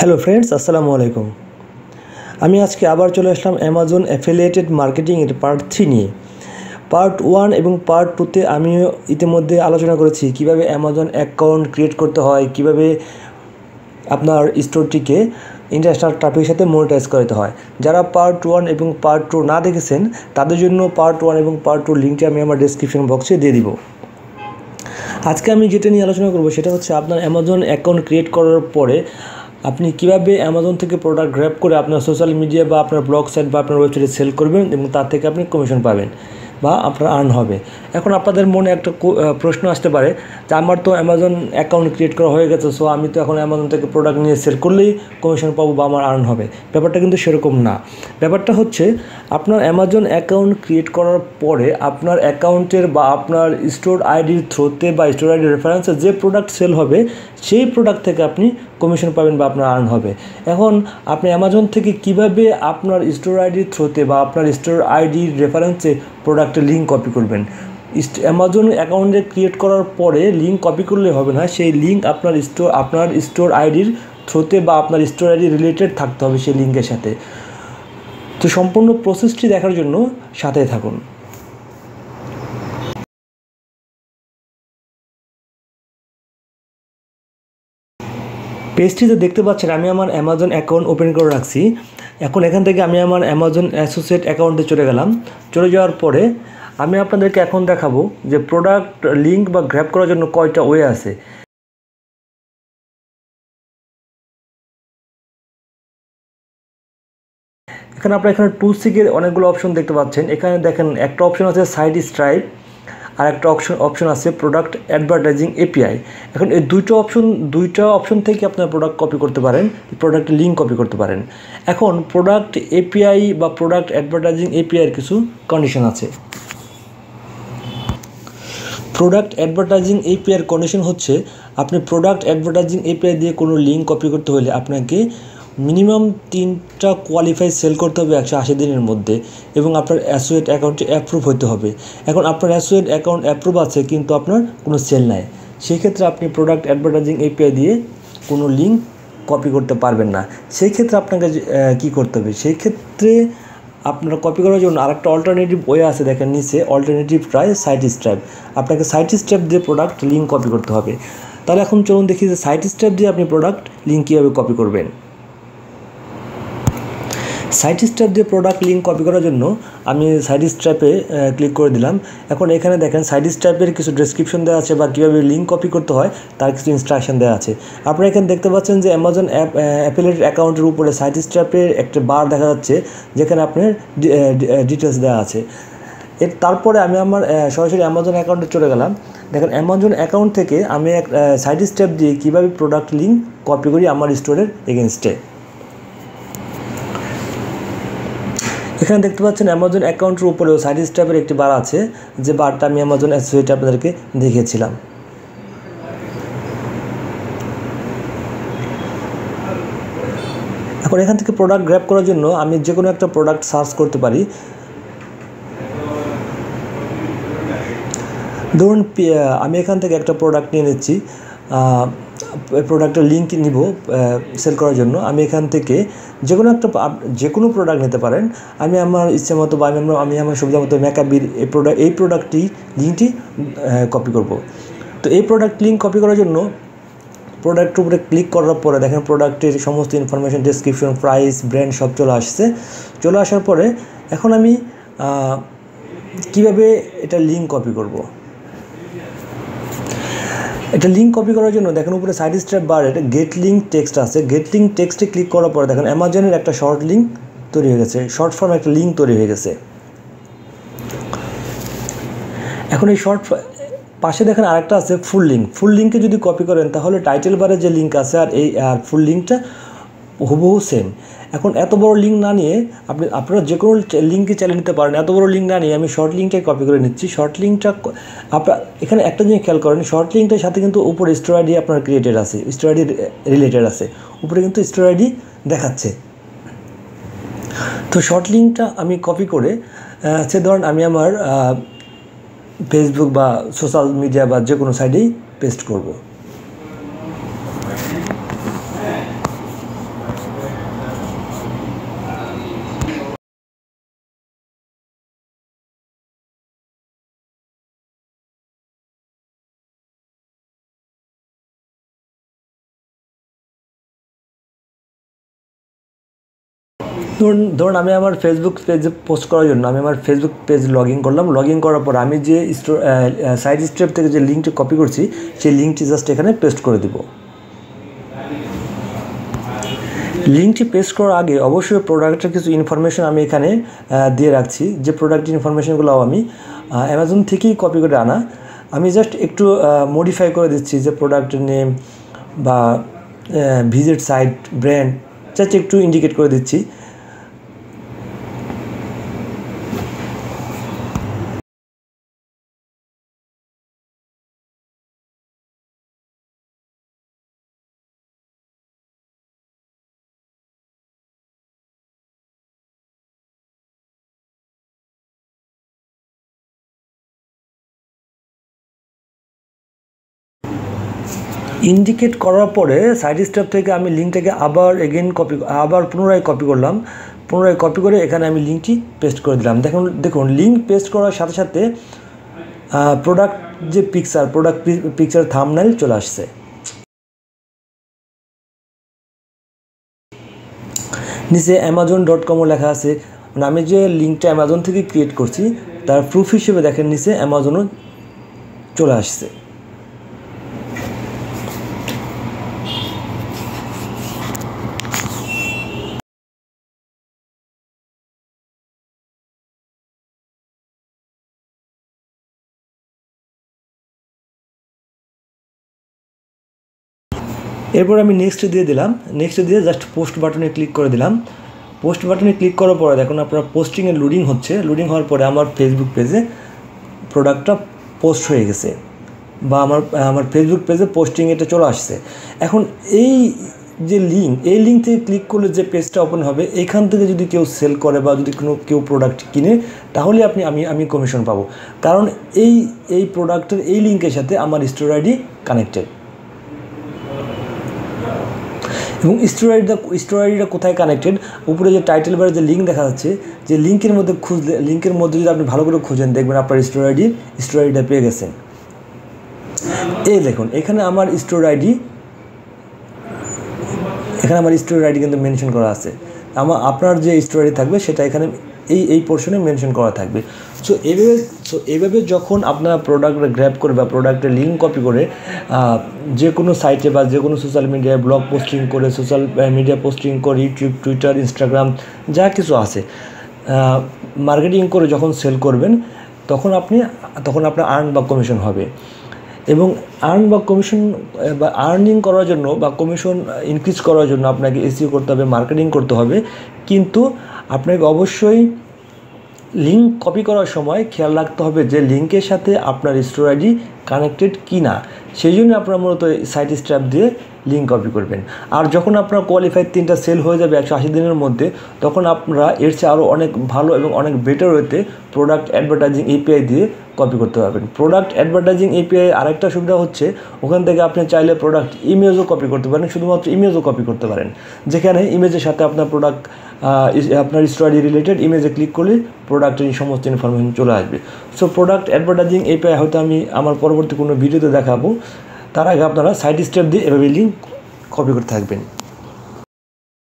Hello friends, আসসালামু আলাইকুম। আমি আজকে আবার চলে আসলাম অ্যামাজন অ্যাফিলিয়েটেড মার্কেটিংয়ের পার্ট 3 নিয়ে। পার্ট 1 এবং পার্ট 2তে আমি ইতিমধ্যে আলোচনা করেছি কিভাবে অ্যামাজন অ্যাকাউন্ট ক্রিয়েট করতে হয়, কিভাবে আপনার স্টোরটিকে ইন্টারন্যাশনাল ট্রাফিকের সাথে মনিটাইজ করতে হয়। যারা পার্ট 1 এবং পার্ট 2 না দেখেছেন তাদের জন্য পার্ট 1 এবং পার্ট 2 লিঙ্কটি আমি আমার ডেসক্রিপশন বক্সে দিয়ে দিব। আজকে আমি যেটা নিয়ে আলোচনা করব সেটা হচ্ছে আপনার অ্যামাজন অ্যাকাউন্ট ক্রিয়েট করার পরে আপনি কিভাবে অ্যামাজন থেকে প্রোডাক্ট গ্র্যাব করে আপনার সোশ্যাল মিডিয়া বা আপনার ব্লগ সাইট বা আপনার ওয়েবসাইটে সেল করবেন এবং তার থেকে আপনি কমিশন পাবেন বা আপনার আর্ন হবে। এখন আপনাদের মনে একটা প্রশ্ন আসতে পারে যে আমার তো অ্যামাজন অ্যাকাউন্ট ক্রিয়েট করা হয়ে গেছে, সো আমি তো এখন অ্যামাজন থেকে প্রোডাক্ট নিয়ে সেল করলেই কমিশন পাবো বা আমার আর্ন হবে। ব্যাপারটা কিন্তু সেরকম না। ব্যাপারটা হচ্ছে আপনার অ্যামাজন অ্যাকাউন্ট ক্রিয়েট করার পরে আপনার অ্যাকাউন্টের বা আপনার স্টোর আইডির থ্রুতে বা স্টোর আইডির রেফারেন্সে যে প্রোডাক্ট সেল হবে সেই প্রোডাক্ট থেকে আপনি কমিশন পাবেন বা আপনার আর্ন হবে। এখন আপনি অ্যামাজন থেকে কিভাবে আপনার স্টোর আইডির থ্রুতে বা আপনার স্টোর আইডির রেফারেন্সে প্রোডাক্টের লিঙ্ক কপি করবেন। অ্যামাজন অ্যাকাউন্টে ক্রিয়েট করার পরে লিঙ্ক কপি করলে হবে না, সেই লিঙ্ক আপনার স্টোর আইডির থ্রুতে বা আপনার স্টোর আইডি রিলেটেড থাকতে হবে সেই লিঙ্কের সাথে। তো সম্পূর্ণ প্রসেসটি দেখার জন্য সাথে থাকুন। পেজটিতে দেখতে পাচ্ছেন আমি আমার অ্যামাজন অ্যাকাউন্ট ওপেন করে রাখছি। এখন এখান থেকে আমি আমার অ্যামাজন অ্যাসোসিয়েট অ্যাকাউন্টে চলে গেলাম। চলে যাওয়ার পরে আমি আপনাদেরকে এখন দেখাবো যে প্রোডাক্ট লিঙ্ক বা গ্র্যাব করার জন্য কয়টা ওয়ে আছে। এখানে আপনারা এখানে টুলসিকের অনেকগুলো অপশন দেখতে পাচ্ছেন। এখানে দেখেন একটা অপশন আছে সাইড স্ট্রাইপ, আর একটা অপশন আছে প্রোডাক্ট অ্যাডভার্টাইজিং এপিআই। এখন এই দুইটা অপশন থেকে আপনার প্রোডাক্ট কপি করতে পারেন, প্রোডাক্ট লিঙ্ক কপি করতে পারেন। এখন প্রোডাক্ট এপিআই বা প্রোডাক্ট অ্যাডভার্টাইজিং এপিআইয়ের কিছু কন্ডিশন আছে। প্রোডাক্ট অ্যাডভার্টাইজিং এপিআইয়ের কন্ডিশন হচ্ছে আপনি প্রোডাক্ট অ্যাডভার্টাইজিং এপিআই দিয়ে কোনো লিঙ্ক কপি করতে হলে আপনাকে মিনিমাম 3টা কোয়ালিফাই সেল করতে হবে 180 দিনের মধ্যে এবং আপনার অ্যাসোসিয়েট অ্যাকাউন্টে অ্যাপ্রুভ হতে হবে। এখন আপনার অ্যাসোসিয়েট অ্যাকাউন্ট অ্যাপ্রুভ আছে কিন্তু আপনার কোনো সেল নাই, সেই ক্ষেত্রে আপনি প্রোডাক্ট অ্যাডভার্টাইজিং এপিআই দিয়ে কোনো লিঙ্ক কপি করতে পারবেন না। সেই ক্ষেত্রে আপনাকে কী করতে হবে, সেই ক্ষেত্রে আপনারা কপি করার জন্য আরেকটা অল্টারনেটিভ ওয়ে আছে, দেখেন নিচে অল্টারনেটিভ ট্রাই সাইট স্ট্রাইপ। আপনাকে সাইট স্ট্রাইপ দিয়ে প্রোডাক্ট লিঙ্ক কপি করতে হবে। তাহলে এখন চলুন দেখি যে সাইট স্ট্রাইপ দিয়ে আপনি প্রোডাক্ট লিঙ্ক কীভাবে কপি করবেন। সাইট স্ট্রাইপ দিয়ে প্রোডাক্ট লিঙ্ক কপি করার জন্য আমি সাইট স্ট্রাইপে ক্লিক করে দিলাম। এখন এখানে দেখেন সাইট স্ট্রাইপের কিছু ডেসক্রিপশন দেওয়া আছে বা কীভাবে লিঙ্ক কপি করতে হয় তার কিছু ইনস্ট্রাকশন দেওয়া আছে। আপনারা এখানে দেখতে পাচ্ছেন যে অ্যামাজন অ্যাফিলিয়েটেড অ্যাকাউন্টের উপরে সাইট স্ট্রাইপের একটা বার দেখা যাচ্ছে যেখানে আপনার ডিটেলস দেওয়া আছে। তারপরে আমি আমার সরাসরি অ্যামাজন অ্যাকাউন্টে চলে গেলাম। দেখেন অ্যামাজন অ্যাকাউন্ট থেকে আমি এক সাইট স্ট্রাইপ দিয়ে কীভাবে প্রোডাক্ট লিঙ্ক কপি করি আমার স্টোরের এগেনস্টে। এখানে দেখতে পাচ্ছেন অ্যামাজন অ্যাকাউন্টের উপরেও সাইট স্ট্রাইপের একটি বার আছে, যে বারটা আমি অ্যামাজন অ্যাসোসিয়েটে আপনাদেরকে দেখিয়েছিলাম। এখন এখান থেকে প্রোডাক্ট গ্র্যাব করার জন্য আমি যে কোনো একটা প্রোডাক্ট সার্চ করতে পারি। ধরুন আমি এখান থেকে একটা প্রোডাক্ট নিয়ে নিচ্ছি, প্রোডাক্টের লিঙ্ক নিব সেল করার জন্য। আমি এখান থেকে যে কোনো প্রোডাক্ট নিতে পারেন। আমি আমার ইচ্ছে মতো বা আমি আমার সুবিধা মতো মেকআপির এই প্রোডাক্টটি লিঙ্কটি কপি করব। তো এই প্রোডাক্ট লিঙ্ক কপি করার জন্য প্রোডাক্টের উপরে ক্লিক করার পরে দেখেন প্রোডাক্টের সমস্ত ইনফরমেশন, ডেসক্রিপশন, প্রাইস, ব্র্যান্ড সব চলে আসার পরে এখন আমি কিভাবে এটা লিঙ্ক কপি করব। এটা লিঙ্ক কপি করার জন্য দেখেন উপরে সাইড স্ট্রাইপ বার এটা গেট লিঙ্ক টেক্সট আছে। গেট লিঙ্ক টেক্সটে ক্লিক করার পরে দেখেন অ্যামাজনের একটা শর্ট লিঙ্ক তৈরি হয়ে গেছে, শর্ট ফর্ম একটা লিঙ্ক তৈরি হয়ে গেছে। এখন এই পাশে দেখেন আরেকটা আছে ফুল লিঙ্ক। ফুল লিঙ্কে যদি কপি করেন তাহলে টাইটেল বারে যে লিঙ্ক আছে আর ফুল লিঙ্কটা হুবহু সেম। এখন এত বড় লিঙ্ক না নিয়ে আপনারা যে কোনো লিঙ্কে চালিয়ে নিতে পারেন। এত বড় লিঙ্ক না নিয়ে আমি শর্ট লিঙ্কটাই কপি করে নিচ্ছি। শর্ট লিঙ্কটা আপনার এখানে একটা জিনিস খেয়াল করেন, শর্ট লিঙ্কটার সাথে কিন্তু উপরে স্টোর আইডি আপনার ক্রিয়েটেড আছে, স্টোর আইডি রিলেটেড আছে, উপরে কিন্তু স্টোর আইডি দেখাচ্ছে। তো শর্ট লিঙ্কটা আমি কপি করে ধরেন আমি আমার ফেসবুক বা সোশ্যাল মিডিয়া বা যে কোনো সাইডেই পেস্ট করব। ধরুন আমি আমার ফেসবুক পেজে পোস্ট করার জন্য আমি আমার ফেসবুক পেজ লগ ইন করলাম। লগ ইন করার পর আমি যে সাইড স্টেপ থেকে যে লিঙ্কটি কপি করছি সেই লিঙ্কটি জাস্ট এখানে পেস্ট করে দেব। লিঙ্কটি পেস্ট করার আগে অবশ্যই প্রোডাক্টের কিছু ইনফরমেশন আমি এখানে দিয়ে রাখছি, যে প্রোডাক্ট ইনফরমেশনগুলো আমি অ্যামাজন থেকেই কপি করে আনা। আমি জাস্ট একটু মডিফাই করে দিচ্ছি, যে প্রোডাক্টের নেম বা ভিজিট সাইট, ব্র্যান্ড জাস্ট একটু ইন্ডিকেট করে দিচ্ছি। ইন্ডিকেট করার পরে সাইড স্টেপ থেকে আমি লিঙ্কটাকে আবার পুনরায় কপি করলাম। পুনরায় কপি করে এখানে আমি লিঙ্কটি পেস্ট করে দিলাম। দেখুন লিঙ্ক পেস্ট করার সাথে সাথে প্রোডাক্ট যে পিকচার থাম্বনেল চলে আসছে। নিচে amazon.com লেখা আছে, মানে আমি যে লিঙ্কটা অ্যামাজন থেকে ক্রিয়েট করছি তার প্রুফ হিসেবে দেখেন নিচে অ্যামাজনও চলে আসছে। এরপর আমি নেক্সট দিয়ে দিলাম। নেক্সট দিয়ে জাস্ট পোস্ট বাটনে ক্লিক করে দিলাম। পোস্ট বাটনে ক্লিক করার পরে দেখুন আপনার পোস্টিংয়ের লোডিং হচ্ছে। লোডিং হওয়ার পরে আমার ফেসবুক পেজে প্রোডাক্টটা পোস্ট হয়ে গেছে, বা আমার ফেসবুক পেজে পোস্টিং এটা চলে আসছে। এখন এই যে এই লিঙ্ক থেকে ক্লিক করলে যে পেজটা ওপেন হবে, এখান থেকে যদি কেউ সেল করে বা যদি কেউ প্রোডাক্ট কিনে, তাহলে আমি কমিশন পাবো, কারণ এই প্রোডাক্টের এই লিঙ্কের সাথে আমার স্টোর আইডি কানেক্টেড। এবং স্টোর আইডিটা কোথায় কানেক্টেড, উপরে যে টাইটেল বারে যে লিঙ্ক দেখা যাচ্ছে, যে লিঙ্কের মধ্যে যদি আপনি ভালো করে খুঁজেন দেখবেন আপনার স্টোর আইডিটা পেয়ে গেছেন। এই দেখুন এখানে আমার স্টোর আইডি কিন্তু মেনশন করা আছে। আপনার যে স্টোর আইডি থাকবে সেটা এখানে এই পোর্শনে মেনশন করা থাকবে। সো এইভাবে যখন আপনারা প্রোডাক্ট গ্র্যাব করে বা প্রোডাক্টের লিঙ্ক কপি করে যে কোনো সাইটে বা যে কোনো সোশ্যাল মিডিয়ায় ব্লগ পোস্টিং করে, সোশ্যাল মিডিয়া পোস্টিং করে, ইউটিউব, টুইটার, ইনস্টাগ্রাম যা কিছু আছে মার্কেটিং করে যখন সেল করবেন, তখন আপনার আর্ন বা কমিশন হবে। এবং আর্নিং করার জন্য বা কমিশন ইনক্রিজ করার জন্য আপনাকে এসইও করতে হবে, মার্কেটিং করতে হবে। কিন্তু আপনাকে অবশ্যই লিঙ্ক কপি করার সময় খেয়াল রাখতে হবে যে লিঙ্কের সাথে আপনার স্টোর আইডি কানেক্টেড কি না। সেই জন্য আপনারা মূলত সাইট স্ট্র্যাপ দিয়ে লিঙ্ক কপি করবেন। আর যখন আপনার কোয়ালিফাইড 3টা সেল হয়ে যাবে 180 দিনের মধ্যে, তখন আপনারা এর চেয়ে আরও অনেক ভালো এবং অনেক বেটার ওয়েতে প্রোডাক্ট অ্যাডভার্টাইজিং এপিআই দিয়ে কপি করতে পারবেন। প্রোডাক্ট অ্যাডভার্টাইজিং এপিআই আরেকটা সুবিধা হচ্ছে, ওখান থেকে আপনি চাইলে প্রোডাক্ট ইমেজও কপি করতে পারেন, শুধুমাত্র ইমেজও কপি করতে পারেন, যেখানে ইমেজের সাথে আপনার প্রোডাক্ট আপনার স্টোর আইডি রিলেটেড ইমেজে ক্লিক করলে প্রোডাক্টের সমস্ত ইনফরমেশন চলে আসবে। সো প্রোডাক্ট অ্যাডভার্টাইজিং এপিআই হয়তো আমি আমার পরবর্তী কোনো ভিডিওতে দেখাবো। তার আগে আপনারা সাইড স্টেপ দিয়ে এভাবে লিঙ্ক কপি করতে থাকবেন।